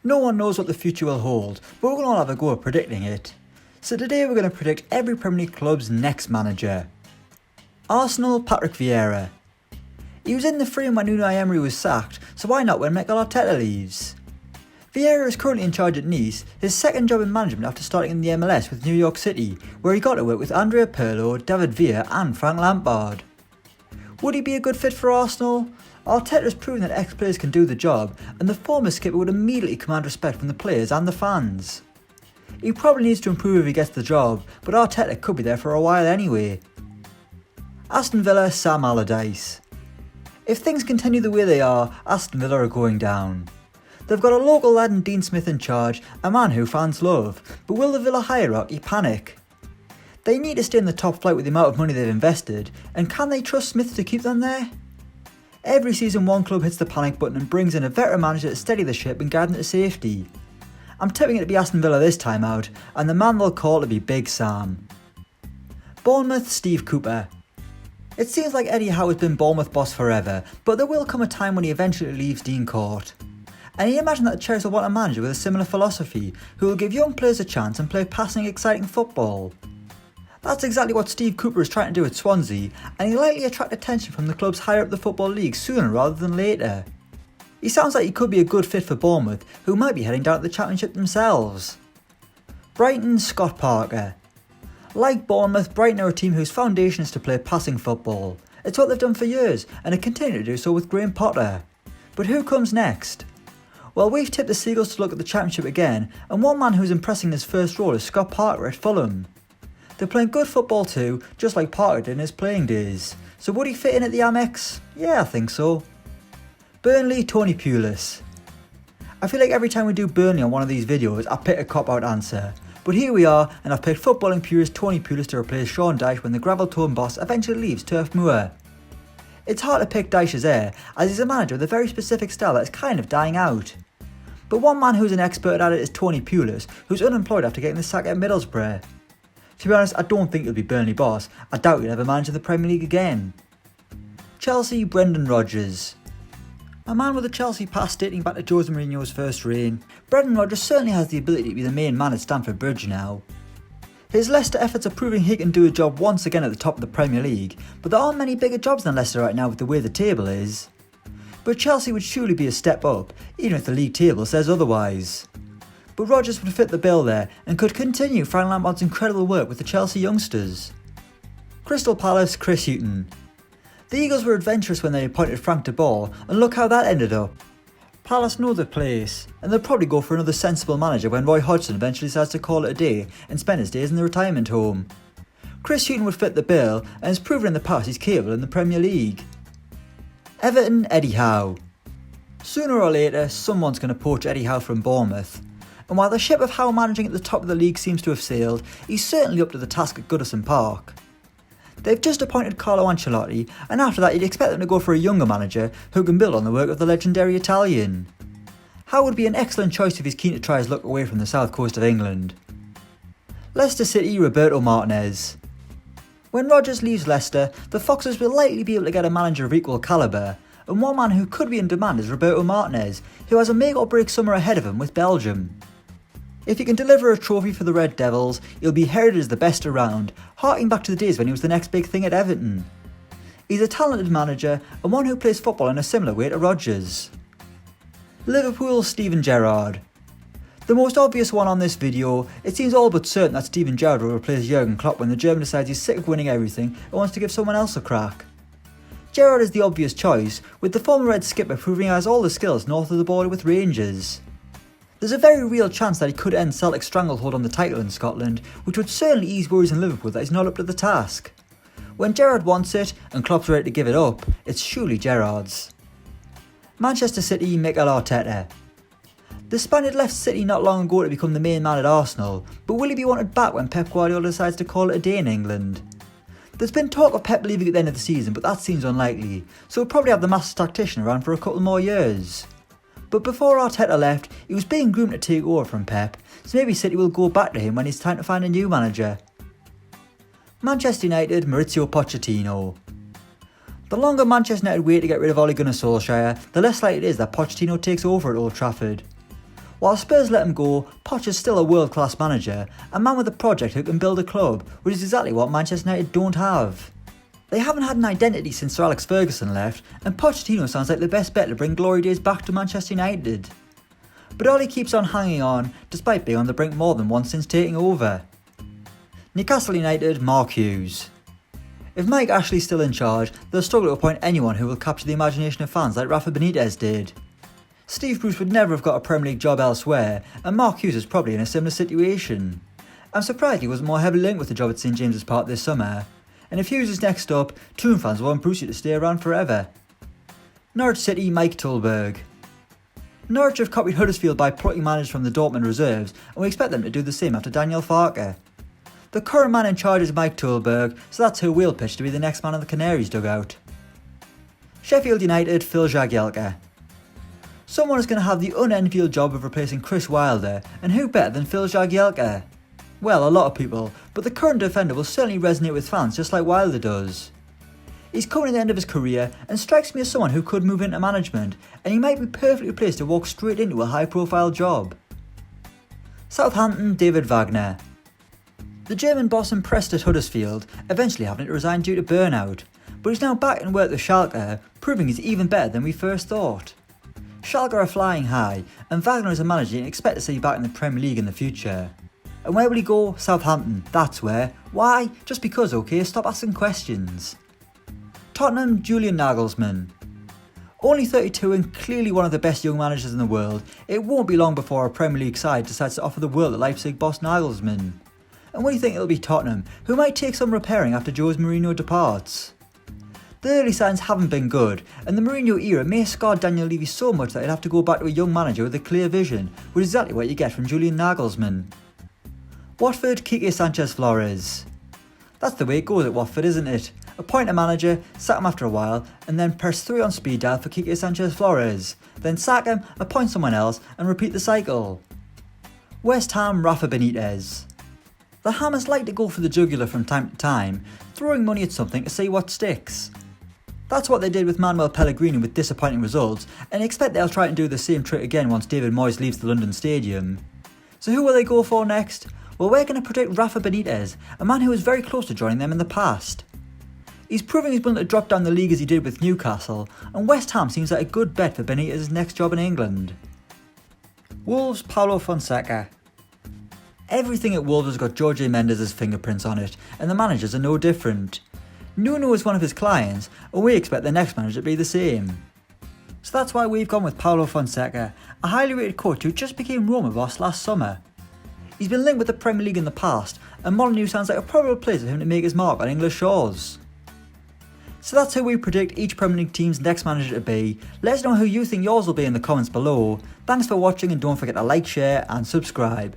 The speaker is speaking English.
No one knows what the future will hold, but we're going to all have a go at predicting it. So today we're going to predict every Premier League club's next manager. Arsenal, Patrick Vieira. He was in the frame when Unai Emery was sacked, so why not when Mikel Arteta leaves? Vieira is currently in charge at Nice, his second job in management after starting in the MLS with New York City, where he got to work with Andrea Pirlo, David Villa and Frank Lampard. Would he be a good fit for Arsenal? Arteta has proven that ex-players can do the job, and the former skipper would immediately command respect from the players and the fans. He probably needs to improve if he gets the job, but Arteta could be there for a while anyway. Aston Villa, Sam Allardyce. If things continue the way they are, Aston Villa are going down. They've got a local lad in Dean Smith in charge, a man who fans love, but will the Villa hierarchy panic? They need to stay in the top flight with the amount of money they've invested, and can they trust Smith to keep them there? Every season one club hits the panic button and brings in a veteran manager to steady the ship and guide them to safety. I'm tipping it to be Aston Villa this time out, and the man they'll call to be Big Sam. Bournemouth, Steve Cooper. It seems like Eddie Howe has been Bournemouth boss forever, but there will come a time when he eventually leaves Dean Court. And you imagine that the Cherries will want a manager with a similar philosophy, who will give young players a chance and play passing, exciting football. That's exactly what Steve Cooper is trying to do at Swansea, and he'll likely attract attention from the clubs higher up the Football League sooner rather than later. He sounds like he could be a good fit for Bournemouth, who might be heading down to the Championship themselves. Brighton, Scott Parker. Like Bournemouth, Brighton are a team whose foundation is to play passing football. It's what they've done for years, and they continue to do so with Graham Potter. But who comes next? Well, we've tipped the Seagulls to look at the Championship again, and one man who's impressing in his first role is Scott Parker at Fulham. They're playing good football too, just like Parker did in his playing days. So would he fit in at the Amex? Yeah, I think so. Burnley, Tony Pulis. I feel like every time we do Burnley on one of these videos, I pick a cop-out answer. But here we are, and I've picked footballing purist Tony Pulis to replace Sean Dyche when the gravel-toed boss eventually leaves Turf Moor. It's hard to pick Dyche's heir, as he's a manager with a very specific style that is kind of dying out. But one man who's an expert at it is Tony Pulis, who's unemployed after getting the sack at Middlesbrough. To be honest, I don't think he'll be Burnley boss. I doubt he'll ever manage the Premier League again. Chelsea, Brendan Rodgers. A man with a Chelsea past dating back to Jose Mourinho's first reign, Brendan Rodgers certainly has the ability to be the main man at Stamford Bridge now. His Leicester efforts are proving he can do a job once again at the top of the Premier League, but there aren't many bigger jobs than Leicester right now with the way the table is. But Chelsea would surely be a step up, even if the league table says otherwise. But Rodgers would fit the bill there and could continue Frank Lampard's incredible work with the Chelsea youngsters. Crystal Palace, Chris Hughton. The Eagles were adventurous when they appointed Frank de Boer, and look how that ended up. Palace know their place, and they'll probably go for another sensible manager when Roy Hodgson eventually decides to call it a day and spend his days in the retirement home. Chris Hughton would fit the bill and has proven in the past he's capable in the Premier League. Everton, Eddie Howe. Sooner or later, someone's going to poach Eddie Howe from Bournemouth. And while the ship of Howe managing at the top of the league seems to have sailed, he's certainly up to the task at Goodison Park. They've just appointed Carlo Ancelotti, and after that you'd expect them to go for a younger manager who can build on the work of the legendary Italian. Howe would be an excellent choice if he's keen to try his luck away from the south coast of England. Leicester City, Roberto Martinez. When Rodgers leaves Leicester, the Foxes will likely be able to get a manager of equal calibre, and one man who could be in demand is Roberto Martinez, who has a make or break summer ahead of him with Belgium. If he can deliver a trophy for the Red Devils, he'll be heralded as the best around, harking back to the days when he was the next big thing at Everton. He's a talented manager and one who plays football in a similar way to Rodgers. Liverpool, Steven Gerrard. The most obvious one on this video, it seems all but certain that Steven Gerrard will replace Jurgen Klopp when the German decides he's sick of winning everything and wants to give someone else a crack. Gerrard is the obvious choice, with the former Red skipper proving he has all the skills north of the border with Rangers. There's a very real chance that he could end Celtic's stranglehold on the title in Scotland, which would certainly ease worries in Liverpool that he's not up to the task. When Gerrard wants it, and Klopp's ready to give it up, it's surely Gerrard's. Manchester City, Mikel Arteta. The Spaniard left City not long ago to become the main man at Arsenal, but will he be wanted back when Pep Guardiola decides to call it a day in England? There's been talk of Pep leaving at the end of the season, but that seems unlikely, so we'll probably have the master tactician around for a couple more years. But before Arteta left, he was being groomed to take over from Pep, so maybe City will go back to him when it's time to find a new manager. Manchester United, Maurizio Pochettino. The longer Manchester United wait to get rid of Ole Gunnar Solskjaer, the less likely it is that Pochettino takes over at Old Trafford. While Spurs let him go, Poch is still a world-class manager, a man with a project who can build a club, which is exactly what Manchester United don't have. They haven't had an identity since Sir Alex Ferguson left, and Pochettino sounds like the best bet to bring glory days back to Manchester United. But Ollie keeps on hanging on, despite being on the brink more than once since taking over. Newcastle United, Mark Hughes. If Mike Ashley's still in charge, they'll struggle to appoint anyone who will capture the imagination of fans like Rafa Benitez did. Steve Bruce would never have got a Premier League job elsewhere, and Mark Hughes is probably in a similar situation. I'm surprised he wasn't more heavily linked with the job at St James's Park this summer, and if Hughes is next up, Toon fans want Brucey to stay around forever. Norwich City, Mike Tulberg. Norwich have copied Huddersfield by plucking managers from the Dortmund reserves, and we expect them to do the same after Daniel Farke. The current man in charge is Mike Tulberg, so that's who we'll pitch to be the next man in the Canaries dugout. Sheffield United, Phil Jagielka. Someone is going to have the unenviable job of replacing Chris Wilder, and who better than Phil Jagielka? Well, a lot of people, but the current defender will certainly resonate with fans just like Wilder does. He's coming to the end of his career and strikes me as someone who could move into management, and he might be perfectly placed to walk straight into a high profile job. Southampton, David Wagner. The German boss impressed at Huddersfield, eventually having to resign due to burnout, but he's now back in work with Schalke, proving he's even better than we first thought. Schalke are flying high, and Wagner is a manager you can expect to see back in the Premier League in the future. And where will he go? Southampton, that's where. Why? Just because, okay, stop asking questions. Tottenham, Julian Nagelsmann. Only 32 and clearly one of the best young managers in the world, it won't be long before a Premier League side decides to offer the world the Leipzig boss Nagelsmann. And what do you think it'll be Tottenham, who might take some repairing after Jose Mourinho departs? The early signs haven't been good, and the Mourinho era may have scarred Daniel Levy so much that he'd have to go back to a young manager with a clear vision, which is exactly what you get from Julian Nagelsmann. Watford, Quique Sanchez Flores. That's the way it goes at Watford, isn't it? Appoint a manager, sack him after a while, and then press 3 on speed dial for Quique Sanchez Flores. Then sack him, appoint someone else, and repeat the cycle. West Ham, Rafa Benitez. The Hammers like to go for the jugular from time to time, throwing money at something to see what sticks. That's what they did with Manuel Pellegrini with disappointing results, and I expect they'll try and do the same trick again once David Moyes leaves the London Stadium. So who will they go for next? Well, we're going to predict Rafa Benitez, a man who was very close to joining them in the past. He's proving he's willing to drop down the league as he did with Newcastle, and West Ham seems like a good bet for Benitez's next job in England. Wolves, Paulo Fonseca. Everything at Wolves has got Jorge Mendes' fingerprints on it, and the managers are no different. Nuno is one of his clients, and we expect the next manager to be the same. So that's why we've gone with Paulo Fonseca, a highly rated coach who just became Roma boss last summer. He's been linked with the Premier League in the past, and Molineux sounds like a probable place for him to make his mark on English shores. So that's how we predict each Premier League team's next manager to be. Let us know who you think yours will be in the comments below. Thanks for watching, and don't forget to like, share and subscribe.